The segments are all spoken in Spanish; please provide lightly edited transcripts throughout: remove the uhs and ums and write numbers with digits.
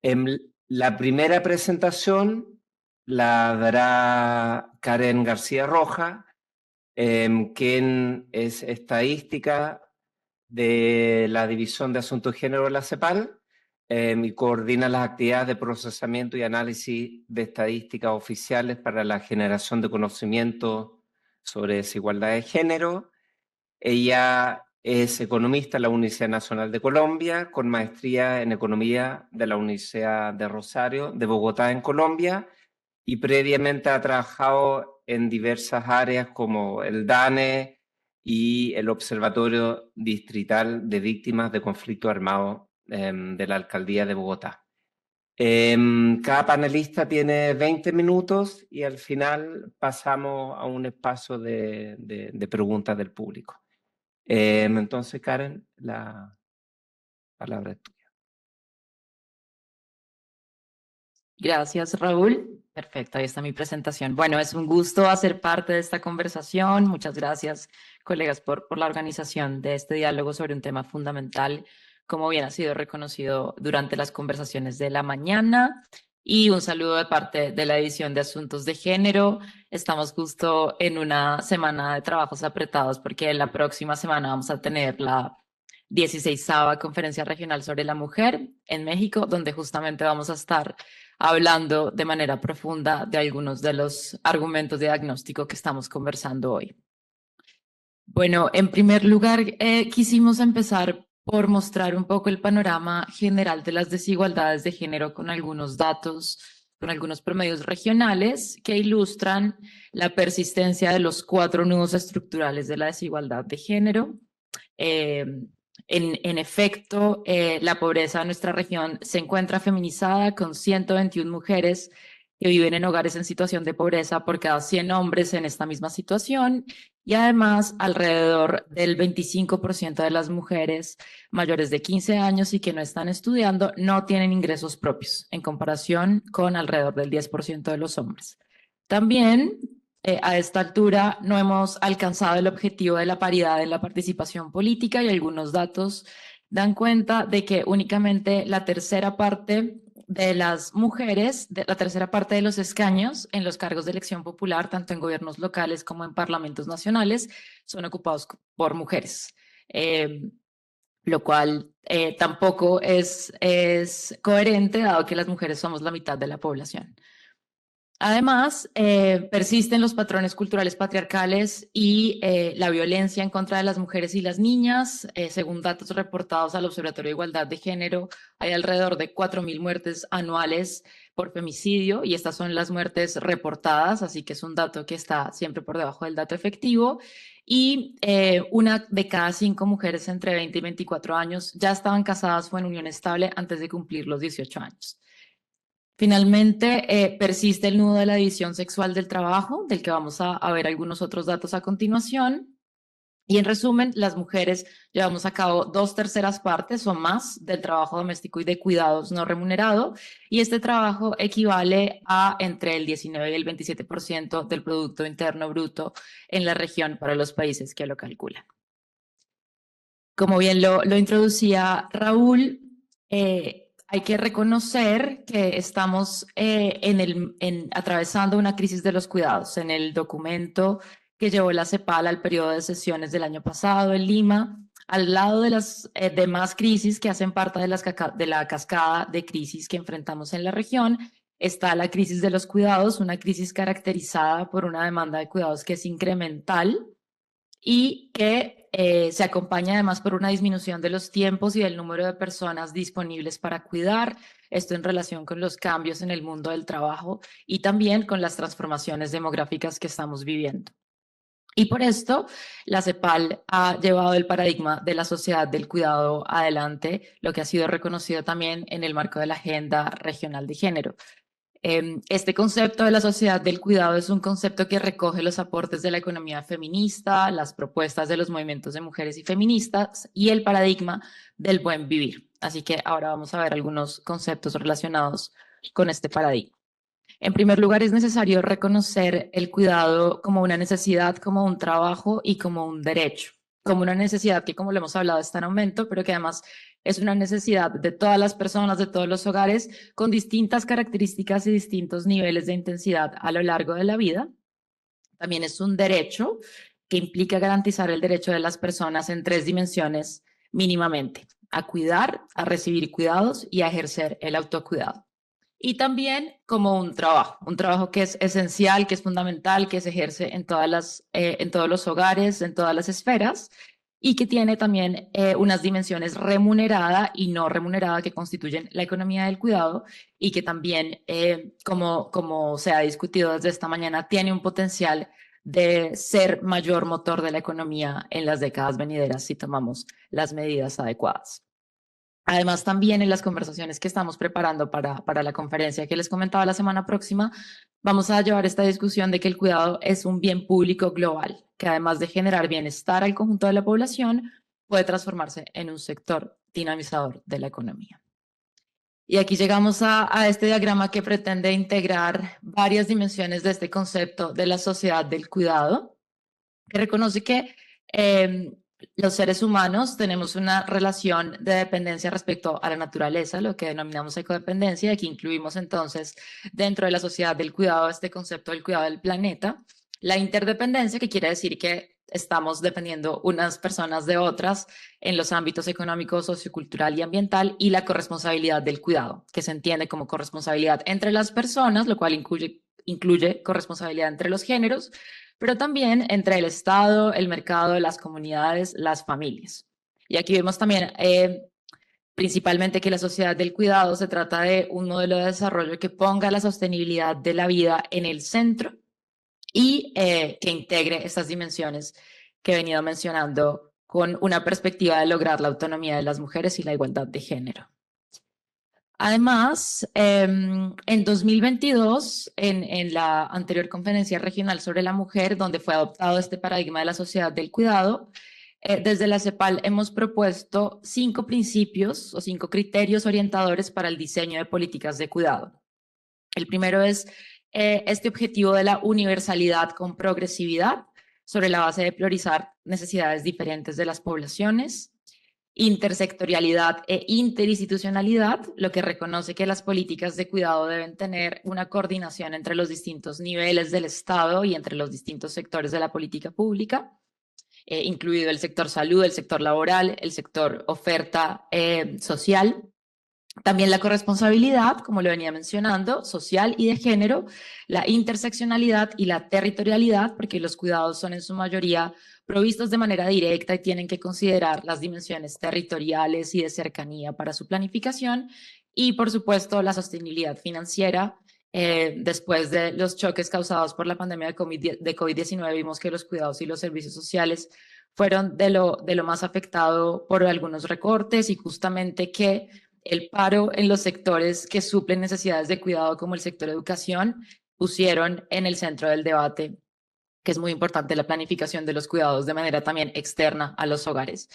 La primera presentación la dará Karen García Roja, quien es estadística de la División de Asuntos de Género de la CEPAL y coordina las actividades de procesamiento y análisis de estadísticas oficiales para la generación de conocimiento sobre desigualdad de género. Ella es economista en la Universidad Nacional de Colombia, con maestría en economía de la Universidad de Rosario, de Bogotá, en Colombia, y previamente ha trabajado en diversas áreas como el DANE y el Observatorio Distrital de Víctimas de Conflicto Armado de la Alcaldía de Bogotá. Cada panelista tiene 20 minutos y al final pasamos a un espacio de preguntas del público. Entonces, Karen, la palabra es tuya. Gracias, Raúl. Perfecto, ahí está mi presentación. Bueno, es un gusto hacer parte de esta conversación. Muchas gracias, colegas, por la organización de este diálogo sobre un tema fundamental, como bien ha sido reconocido durante las conversaciones de la mañana. Y un saludo de parte de la División de Asuntos de Género. Estamos justo en una semana de trabajos apretados porque la próxima semana vamos a tener la 16ª Conferencia Regional sobre la Mujer en México, donde justamente vamos a estar hablando de manera profunda de algunos de los argumentos de diagnóstico que estamos conversando hoy. Bueno, en primer lugar, quisimos empezar por mostrar un poco el panorama general de las desigualdades de género con algunos datos, con algunos promedios regionales que ilustran la persistencia de los 4 nudos estructurales de la desigualdad de género. En efecto, la pobreza en nuestra región se encuentra feminizada, con 121 mujeres que viven en hogares en situación de pobreza por cada 100 hombres en esta misma situación, y además alrededor del 25% de las mujeres mayores de 15 años y que no están estudiando no tienen ingresos propios, en comparación con alrededor del 10% de los hombres. También a esta altura no hemos alcanzado el objetivo de la paridad en la participación política, y algunos datos dan cuenta de que únicamente la tercera parte de las mujeres, la tercera parte de los escaños en los cargos de elección popular, tanto en gobiernos locales como en parlamentos nacionales, son ocupados por mujeres, lo cual tampoco es coherente, dado que las mujeres somos la mitad de la población. Además, persisten los patrones culturales patriarcales y la violencia en contra de las mujeres y las niñas. Según datos reportados al Observatorio de Igualdad de Género, hay alrededor de 4.000 muertes anuales por femicidio, y estas son las muertes reportadas, así que es un dato que está siempre por debajo del dato efectivo. Y 1 de cada 5 mujeres entre 20 y 24 años ya estaban casadas o en unión estable antes de cumplir los 18 años. Finalmente, persiste el nudo de la división sexual del trabajo, del que vamos a ver algunos otros datos a continuación. Y en resumen, las mujeres llevamos a cabo 2/3 partes o más del trabajo doméstico y de cuidados no remunerado, y este trabajo equivale a entre el 19 y el 27% del Producto Interno Bruto en la región para los países que lo calculan. Como bien lo introducía Raúl, hay que reconocer que estamos atravesando una crisis de los cuidados. En el documento que llevó la CEPAL al periodo de sesiones del año pasado en Lima, al lado de las demás crisis que hacen parte de la cascada de crisis que enfrentamos en la región, está la crisis de los cuidados, una crisis caracterizada por una demanda de cuidados que es incremental y que se acompaña además por una disminución de los tiempos y del número de personas disponibles para cuidar, esto en relación con los cambios en el mundo del trabajo y también con las transformaciones demográficas que estamos viviendo. Y por esto, la CEPAL ha llevado el paradigma de la sociedad del cuidado adelante, lo que ha sido reconocido también en el marco de la Agenda Regional de Género. Este concepto de la sociedad del cuidado es un concepto que recoge los aportes de la economía feminista, las propuestas de los movimientos de mujeres y feministas y el paradigma del buen vivir. Así que ahora vamos a ver algunos conceptos relacionados con este paradigma. En primer lugar, es necesario reconocer el cuidado como una necesidad, como un trabajo y como un derecho, como una necesidad que, como lo hemos hablado, está en aumento, pero que además es una necesidad de todas las personas, de todos los hogares, con distintas características y distintos niveles de intensidad a lo largo de la vida. También es un derecho que implica garantizar el derecho de las personas en 3 dimensiones mínimamente: a cuidar, a recibir cuidados y a ejercer el autocuidado. Y también como un trabajo que es esencial, que es fundamental, que se ejerce en en todos los hogares, en todas las esferas, y que tiene también unas dimensiones remunerada y no remunerada que constituyen la economía del cuidado, y que también, como se ha discutido desde esta mañana, tiene un potencial de ser mayor motor de la economía en las décadas venideras si tomamos las medidas adecuadas. Además, también en las conversaciones que estamos preparando para la conferencia que les comentaba la semana próxima, vamos a llevar esta discusión de que el cuidado es un bien público global, que además de generar bienestar al conjunto de la población, puede transformarse en un sector dinamizador de la economía. Y aquí llegamos a este diagrama que pretende integrar varias dimensiones de este concepto de la sociedad del cuidado, que reconoce que los seres humanos tenemos una relación de dependencia respecto a la naturaleza, lo que denominamos ecodependencia, y aquí incluimos entonces dentro de la sociedad del cuidado este concepto del cuidado del planeta, la interdependencia, que quiere decir que estamos dependiendo unas personas de otras en los ámbitos económico, sociocultural y ambiental, y la corresponsabilidad del cuidado, que se entiende como corresponsabilidad entre las personas, lo cual incluye corresponsabilidad entre los géneros, pero también entre el Estado, el mercado, las comunidades, las familias. Y aquí vemos también principalmente que la sociedad del cuidado se trata de un modelo de desarrollo que ponga la sostenibilidad de la vida en el centro y que integre estas dimensiones que he venido mencionando con una perspectiva de lograr la autonomía de las mujeres y la igualdad de género. Además, en 2022, en la anterior Conferencia Regional sobre la Mujer, donde fue adoptado este paradigma de la sociedad del cuidado, desde la CEPAL hemos propuesto 5 principios o 5 criterios orientadores para el diseño de políticas de cuidado. El primero es este objetivo de la universalidad con progresividad, sobre la base de priorizar necesidades diferentes de las poblaciones. Intersectorialidad e interinstitucionalidad, lo que reconoce que las políticas de cuidado deben tener una coordinación entre los distintos niveles del Estado y entre los distintos sectores de la política pública, incluido el sector salud, el sector laboral, el sector oferta social. También la corresponsabilidad, como lo venía mencionando, social y de género, la interseccionalidad y la territorialidad, porque los cuidados son en su mayoría provistos de manera directa y tienen que considerar las dimensiones territoriales y de cercanía para su planificación. Y, por supuesto, la sostenibilidad financiera. Después de los choques causados por la pandemia de COVID-19, vimos que los cuidados y los servicios sociales fueron de lo más afectado por algunos recortes, y justamente que el paro en los sectores que suplen necesidades de cuidado, como el sector educación, pusieron en el centro del debate, que es muy importante, la planificación de los cuidados de manera también externa a los hogares.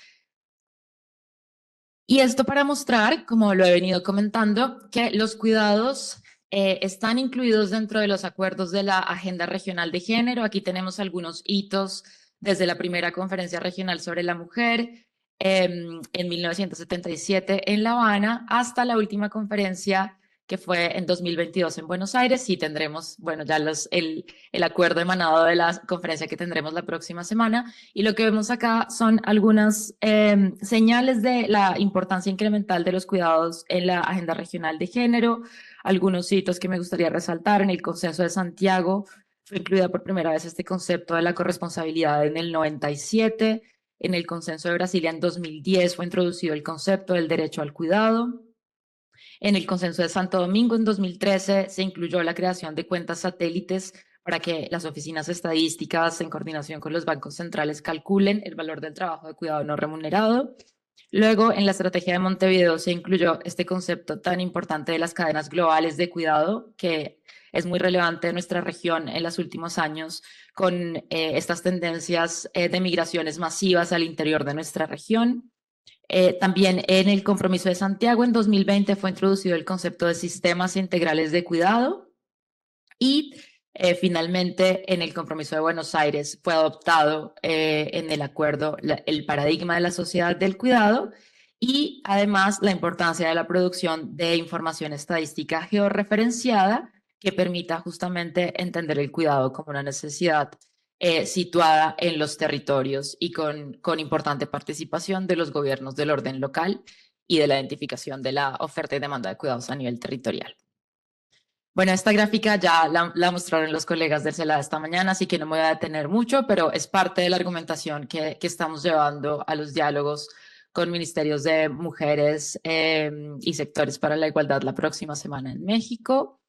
Y esto para mostrar, como lo he venido comentando, que los cuidados están incluidos dentro de los acuerdos de la Agenda Regional de Género. Aquí tenemos algunos hitos desde la primera Conferencia Regional sobre la Mujer en 1977 en La Habana hasta la última conferencia que fue en 2022 en Buenos Aires, y tendremos, bueno, ya el acuerdo emanado de la conferencia que tendremos la próxima semana. Y lo que vemos acá son algunas señales de la importancia incremental de los cuidados en la Agenda Regional de Género, algunos hitos que me gustaría resaltar. En el Consenso de Santiago fue incluida por primera vez este concepto de la corresponsabilidad en el 97, en el Consenso de Brasilia en 2010 fue introducido el concepto del derecho al cuidado. En el Consenso de Santo Domingo en 2013 se incluyó la creación de cuentas satélites para que las oficinas estadísticas, en coordinación con los bancos centrales, calculen el valor del trabajo de cuidado no remunerado. Luego, en la estrategia de Montevideo se incluyó este concepto tan importante de las cadenas globales de cuidado, que es muy relevante en nuestra región en los últimos años, con estas tendencias de migraciones masivas al interior de nuestra región. También en el Compromiso de Santiago en 2020 fue introducido el concepto de sistemas integrales de cuidado, y finalmente en el Compromiso de Buenos Aires fue adoptado en el acuerdo el paradigma de la sociedad del cuidado, y además la importancia de la producción de información estadística georreferenciada que permita justamente entender el cuidado como una necesidad situada en los territorios y con importante participación de los gobiernos del orden local y de la identificación de la oferta y demanda de cuidados a nivel territorial. Bueno, esta gráfica ya la mostraron los colegas del CELAD esta mañana, así que no me voy a detener mucho, pero es parte de la argumentación que estamos llevando a los diálogos con ministerios de mujeres y sectores para la igualdad la próxima semana en México.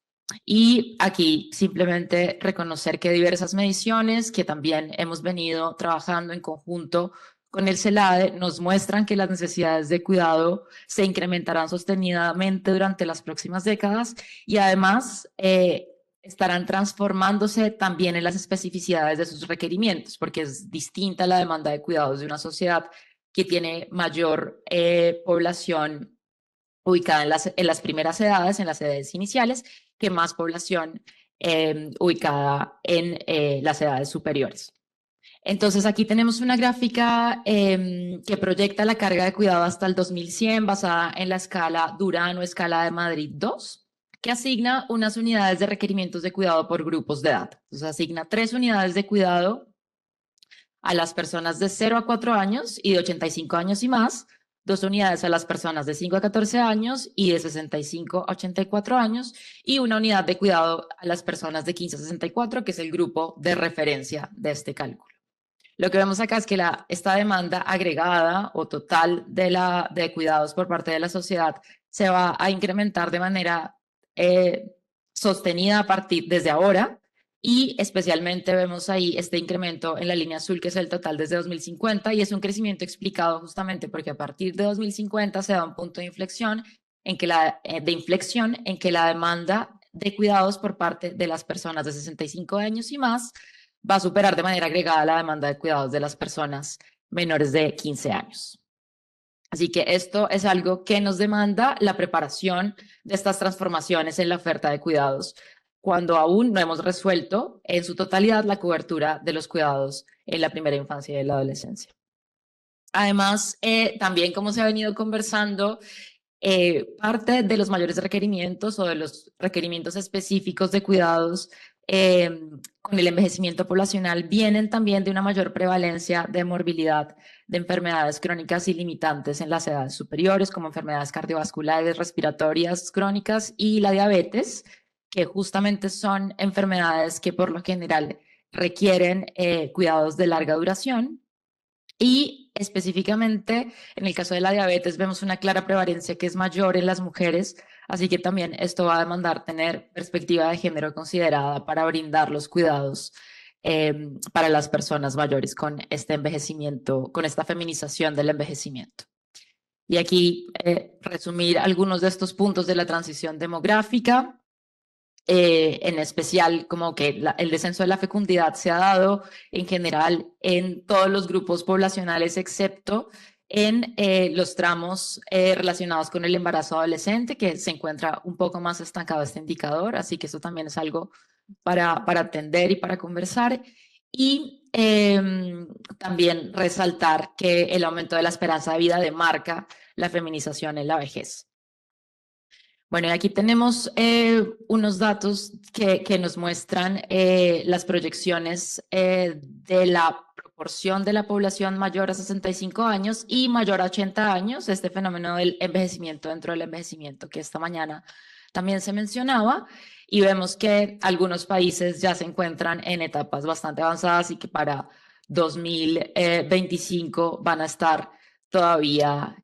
Y aquí simplemente reconocer que diversas mediciones que también hemos venido trabajando en conjunto con el CELADE nos muestran que las necesidades de cuidado se incrementarán sostenidamente durante las próximas décadas y además estarán transformándose también en las especificidades de sus requerimientos, porque es distinta la demanda de cuidados de una sociedad que tiene mayor población ubicada en las primeras edades, en las edades iniciales, que más población ubicada en las edades superiores. Entonces aquí tenemos una gráfica que proyecta la carga de cuidado hasta el 2100 basada en la escala Durán o escala de Madrid 2, que asigna unas unidades de requerimientos de cuidado por grupos de edad. Entonces asigna 3 unidades de cuidado a las personas de 0 a 4 años y de 85 años y más, 2 unidades a las personas de 5 a 14 años y de 65 a 84 años, y una unidad de cuidado a las personas de 15 a 64, que es el grupo de referencia de este cálculo. Lo que vemos acá es que esta demanda agregada o total de cuidados por parte de la sociedad se va a incrementar de manera sostenida a partir desde ahora, y especialmente vemos ahí este incremento en la línea azul, que es el total desde 2050, y es un crecimiento explicado justamente porque a partir de 2050 se da un punto de inflexión en que la demanda de cuidados por parte de las personas de 65 años y más va a superar de manera agregada la demanda de cuidados de las personas menores de 15 años. Así que esto es algo que nos demanda la preparación de estas transformaciones en la oferta de cuidados, cuando aún no hemos resuelto en su totalidad la cobertura de los cuidados en la primera infancia y en la adolescencia. Además, también como se ha venido conversando, parte de los mayores requerimientos o de los requerimientos específicos de cuidados con el envejecimiento poblacional vienen también de una mayor prevalencia de morbilidad de enfermedades crónicas y limitantes en las edades superiores, como enfermedades cardiovasculares, respiratorias crónicas y la diabetes, que justamente son enfermedades que por lo general requieren cuidados de larga duración. Y específicamente en el caso de la diabetes vemos una clara prevalencia que es mayor en las mujeres, así que también esto va a demandar tener perspectiva de género considerada para brindar los cuidados para las personas mayores con este envejecimiento, con esta feminización del envejecimiento. Y aquí resumir algunos de estos puntos de la transición demográfica. En especial como que el descenso de la fecundidad se ha dado en general en todos los grupos poblacionales, excepto en los tramos relacionados con el embarazo adolescente, que se encuentra un poco más estancado este indicador, así que eso también es algo para atender y para conversar. Y también resaltar que el aumento de la esperanza de vida demarca la feminización en la vejez. Bueno, y aquí tenemos unos datos que nos muestran las proyecciones de la proporción de la población mayor a 65 años y mayor a 80 años, este fenómeno del envejecimiento dentro del envejecimiento que esta mañana también se mencionaba, y vemos que algunos países ya se encuentran en etapas bastante avanzadas y que para 2025 van a estar todavía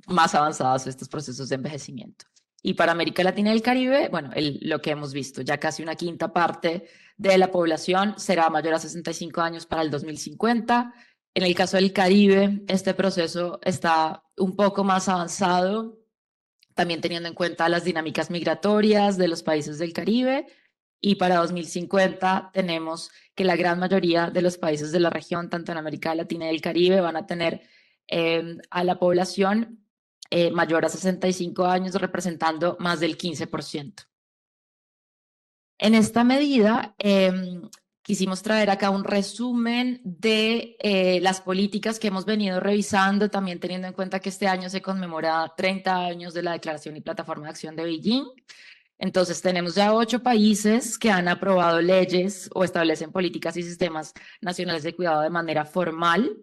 más avanzados estos procesos de envejecimiento. Y para América Latina y el Caribe, bueno, lo que hemos visto, ya casi una quinta parte de la población será mayor a 65 años para el 2050. En el caso del Caribe, este proceso está un poco más avanzado, también teniendo en cuenta las dinámicas migratorias de los países del Caribe. Y para 2050 tenemos que la gran mayoría de los países de la región, tanto en América Latina y el Caribe, van a tener a la población mayor a 65 años, representando más del 15%. En esta medida, quisimos traer acá un resumen de las políticas que hemos venido revisando, también teniendo en cuenta que este año se conmemora 30 años de la Declaración y Plataforma de Acción de Beijing. Entonces tenemos ya 8 países que han aprobado leyes o establecen políticas y sistemas nacionales de cuidado de manera formal.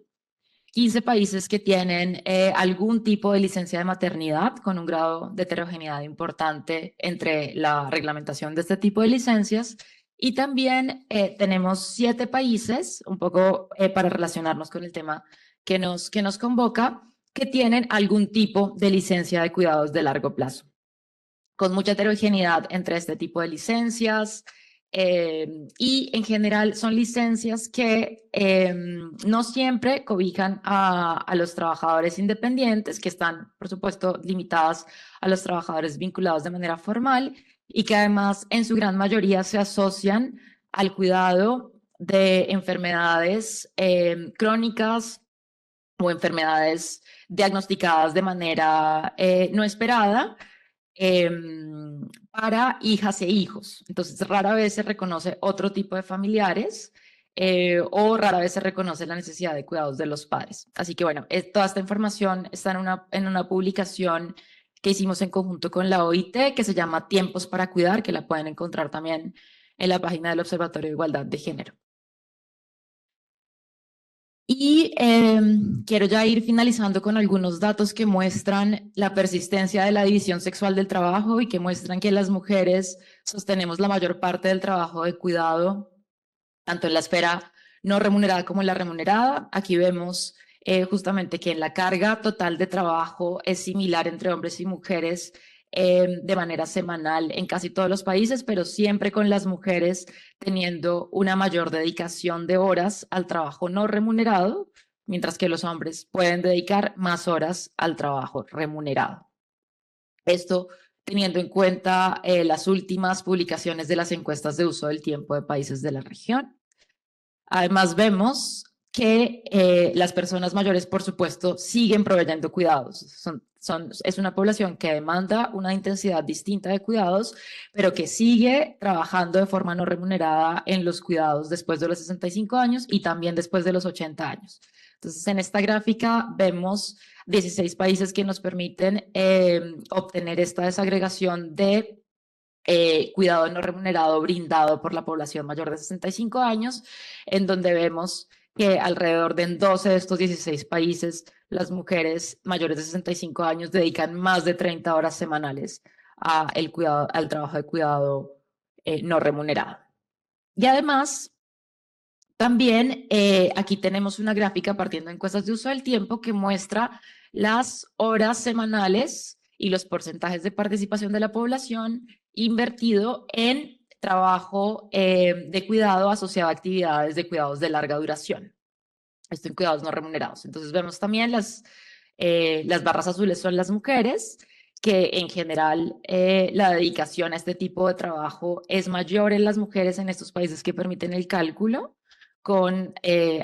15 países que tienen algún tipo de licencia de maternidad con un grado de heterogeneidad importante entre la reglamentación de este tipo de licencias. Y también tenemos 7 países, un poco para relacionarnos con el tema que nos convoca, que tienen algún tipo de licencia de cuidados de largo plazo, con mucha heterogeneidad entre este tipo de licencias. Y en general son licencias que no siempre cobijan a los trabajadores independientes, que están, por supuesto, limitadas a los trabajadores vinculados de manera formal y que además en su gran mayoría se asocian al cuidado de enfermedades crónicas o enfermedades diagnosticadas de manera no esperada para hijas e hijos. Entonces, rara vez se reconoce otro tipo de familiares o rara vez se reconoce la necesidad de cuidados de los padres. Así que, bueno, toda esta información está en una publicación que hicimos en conjunto con la OIT, que se llama Tiempos para Cuidar, que la pueden encontrar también en la página del Observatorio de Igualdad de Género. Y quiero ya ir finalizando con algunos datos que muestran la persistencia de la división sexual del trabajo y que muestran que las mujeres sostenemos la mayor parte del trabajo de cuidado, tanto en la esfera no remunerada como en la remunerada. Aquí vemos justamente que la carga total de trabajo es similar entre hombres y mujeres de manera semanal en casi todos los países, pero siempre con las mujeres teniendo una mayor dedicación de horas al trabajo no remunerado, mientras que los hombres pueden dedicar más horas al trabajo remunerado. Esto teniendo en cuenta las últimas publicaciones de las encuestas de uso del tiempo de países de la región. Además, vemos que las personas mayores, por supuesto, siguen proveyendo cuidados. Es una población que demanda una intensidad distinta de cuidados, pero que sigue trabajando de forma no remunerada en los cuidados después de los 65 años y también después de los 80 años. Entonces, en esta gráfica vemos 16 países que nos permiten obtener esta desagregación de cuidado no remunerado brindado por la población mayor de 65 años, en donde vemos que alrededor de 12 de estos 16 países, las mujeres mayores de 65 años dedican más de 30 horas semanales al trabajo de cuidado no remunerado. Y además, también aquí tenemos una gráfica partiendo de encuestas de uso del tiempo que muestra las horas semanales y los porcentajes de participación de la población invertido en trabajo de cuidado asociado a actividades de cuidados de larga duración. Esto en cuidados no remunerados. Entonces vemos también las barras azules son las mujeres, que en general la dedicación a este tipo de trabajo es mayor en las mujeres en estos países que permiten el cálculo, con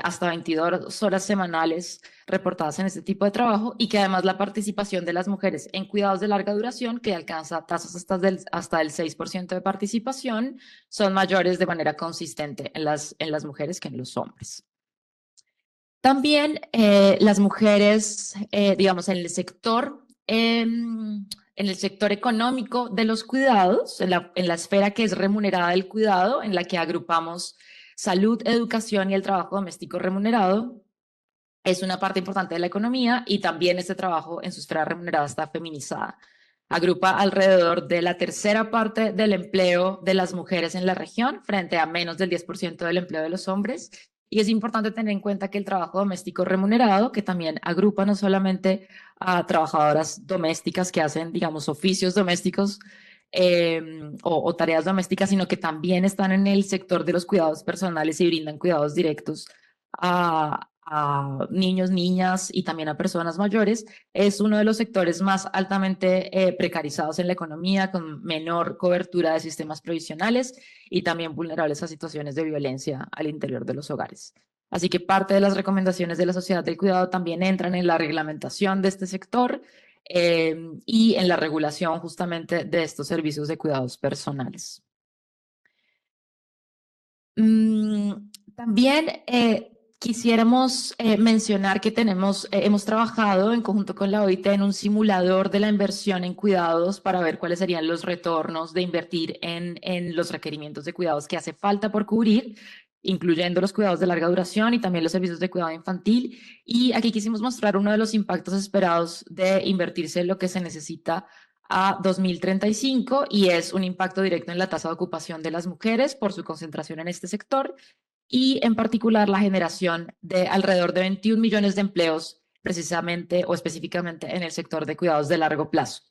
hasta 22 horas semanales reportadas en este tipo de trabajo, y que además la participación de las mujeres en cuidados de larga duración, que alcanza tasas hasta el 6% de participación, son mayores de manera consistente en las mujeres que en los hombres. También las mujeres, digamos, en el sector económico de los cuidados, en la esfera que es remunerada del cuidado, en la que agrupamos salud, educación y el trabajo doméstico remunerado, es una parte importante de la economía, y también este trabajo en su esfera remunerada está feminizada. Agrupa alrededor de la tercera parte del empleo de las mujeres en la región, frente a menos del 10% del empleo de los hombres. Y es importante tener en cuenta que el trabajo doméstico remunerado, que también agrupa no solamente a trabajadoras domésticas que hacen, digamos, oficios domésticos o tareas domésticas, sino que también están en el sector de los cuidados personales y brindan cuidados directos a niños, niñas y también a personas mayores, es uno de los sectores más altamente precarizados en la economía, con menor cobertura de sistemas provisionales y también vulnerables a situaciones de violencia al interior de los hogares. Así que parte de las recomendaciones de la Sociedad del Cuidado también entran en la reglamentación de este sector y en la regulación justamente de estos servicios de cuidados personales. También quisiéramos mencionar que hemos trabajado en conjunto con la OIT en un simulador de la inversión en cuidados para ver cuáles serían los retornos de invertir en los requerimientos de cuidados que hace falta por cubrir, incluyendo los cuidados de larga duración y también los servicios de cuidado infantil. Y aquí quisimos mostrar uno de los impactos esperados de invertirse en lo que se necesita a 2035 y es un impacto directo en la tasa de ocupación de las mujeres por su concentración en este sector y en particular la generación de alrededor de 21 millones de empleos precisamente o específicamente en el sector de cuidados de largo plazo.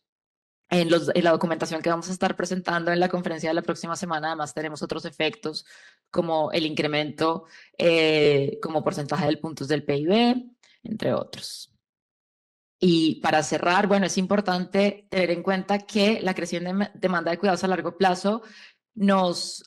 En la documentación que vamos a estar presentando en la conferencia de la próxima semana, además tenemos otros efectos como el incremento como porcentaje de puntos del PIB, entre otros. Y para cerrar, bueno, es importante tener en cuenta que la creciente demanda de cuidados a largo plazo nos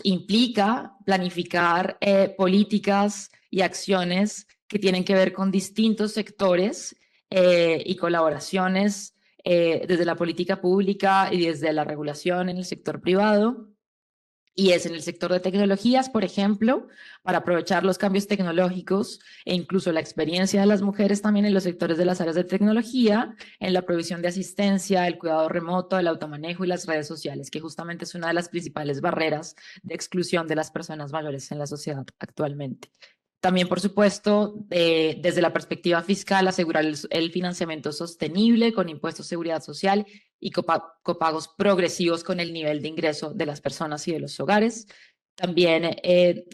implica planificar políticas y acciones que tienen que ver con distintos sectores y colaboraciones desde la política pública y desde la regulación en el sector privado. Y es en el sector de tecnologías, por ejemplo, para aprovechar los cambios tecnológicos e incluso la experiencia de las mujeres también en los sectores de las áreas de tecnología, en la provisión de asistencia, el cuidado remoto, el automanejo y las redes sociales, que justamente es una de las principales barreras de exclusión de las personas mayores en la sociedad actualmente. También, por supuesto, desde la perspectiva fiscal, asegurar el financiamiento sostenible con impuestos de seguridad social y copagos progresivos con el nivel de ingreso de las personas y de los hogares. También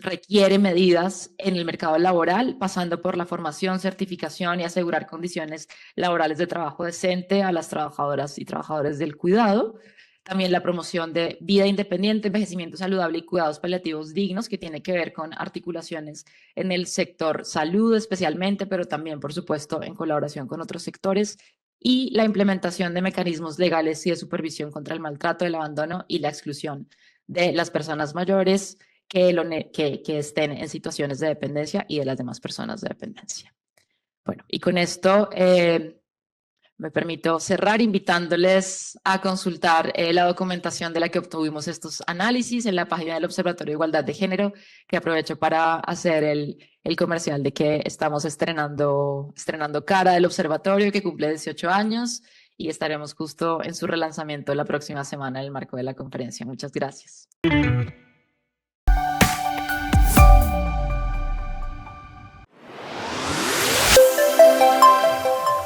requiere medidas en el mercado laboral, pasando por la formación, certificación y asegurar condiciones laborales de trabajo decente a las trabajadoras y trabajadores del cuidado. También la promoción de vida independiente, envejecimiento saludable y cuidados paliativos dignos, que tiene que ver con articulaciones en el sector salud especialmente, pero también, por supuesto, en colaboración con otros sectores. Y la implementación de mecanismos legales y de supervisión contra el maltrato, el abandono y la exclusión de las personas mayores que estén en situaciones de dependencia y de las demás personas de dependencia. Bueno, y con esto me permito cerrar invitándoles a consultar la documentación de la que obtuvimos estos análisis en la página del Observatorio de Igualdad de Género, que aprovecho para hacer el comercial de que estamos estrenando Cara del Observatorio, que cumple 18 años, y estaremos justo en su relanzamiento la próxima semana en el marco de la conferencia. Muchas gracias.